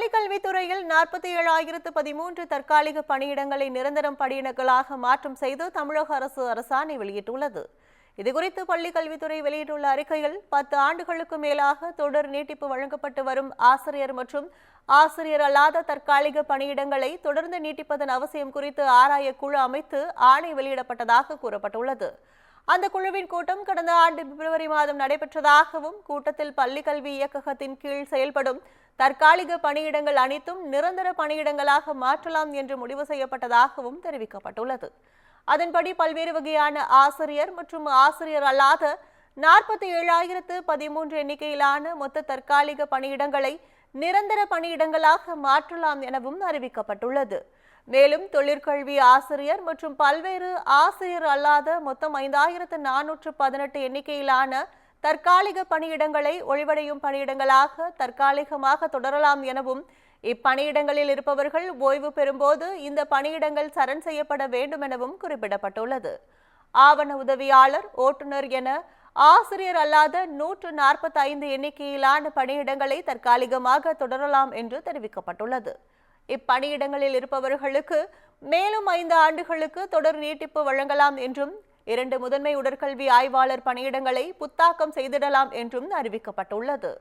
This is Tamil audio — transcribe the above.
பள்ளிக்கல்வித்துறையில் 47,013 தற்காலிக பணியிடங்களை நிரந்தரம் பணியிடங்களாக மாற்றம் செய்து தமிழக அரசு அரசாணை வெளியிட்டுள்ளது. இதுகுறித்து பள்ளிக்கல்வித்துறை வெளியிட்டுள்ள அறிக்கையில் 10 ஆண்டுகளுக்கு மேலாக தொடர் நீட்டிப்பு வழங்கப்பட்டு வரும் ஆசிரியர் மற்றும் ஆசிரியர் அல்லாத தற்காலிக பணியிடங்களை தொடர்ந்து நீட்டிப்பதன் அவசியம் குறித்து ஆராய குழு அமைத்து ஆணை வெளியிடப்பட்டதாக கூறப்பட்டுள்ளது. அந்த குழுவின் கூட்டம் கடந்த ஆண்டு பிப்ரவரி மாதம் நடைபெற்றதாகவும் கூட்டத்தில் பள்ளிக்கல்வி இயக்ககத்தின் கீழ் செயல்படும் தற்காலிக பணியிடங்கள் அனைத்தும் நிரந்தர பணியிடங்களாக மாற்றலாம் என்று முடிவு செய்யப்பட்டதாகவும் தெரிவிக்கப்பட்டுள்ளது. அதன்படி பல்வேறு வகையான ஆசிரியர் மற்றும் ஆசிரியர் அல்லாத 47,013 எண்ணிக்கையிலான மொத்த தற்காலிக பணியிடங்களை நிரந்தர பணியிடங்களாக மாற்றலாம் எனவும் அறிவிக்கப்பட்டுள்ளது. மேலும் தொழிற்கல்வி ஆசிரியர் மற்றும் பல்வேறு ஆசிரியர் அல்லாத மொத்தம் 5,418 எண்ணிக்கையிலான தற்காலிக பணியிடங்களை ஒழிவடையும் பணியிடங்களாக தற்காலிகமாக தொடரலாம் எனவும் இப்பணியிடங்களில் இருப்பவர்கள் ஓய்வு பெறும்போது இந்த பணியிடங்கள் சரண் செய்யப்பட வேண்டும் எனவும் குறிப்பிடப்பட்டுள்ளது. ஆவண உதவியாளர், ஓட்டுநர் என ஆசிரியர் அல்லாத 145 எண்ணிக்கையிலான பணியிடங்களை தற்காலிகமாக தொடரலாம் என்று தெரிவிக்கப்பட்டுள்ளது. இப்பணியிடங்களில் இருப்பவர்களுக்கு மேலும் 5 ஆண்டுகளுக்கு தொடர் நீட்டிப்பு வழங்கலாம் என்றும் 2 முதன்மை உடற்கல்வி ஆய்வாளர் பணியிடங்களை புத்தாக்கம் செய்திடலாம் என்றும் அறிவிக்கப்பட்டுள்ளது.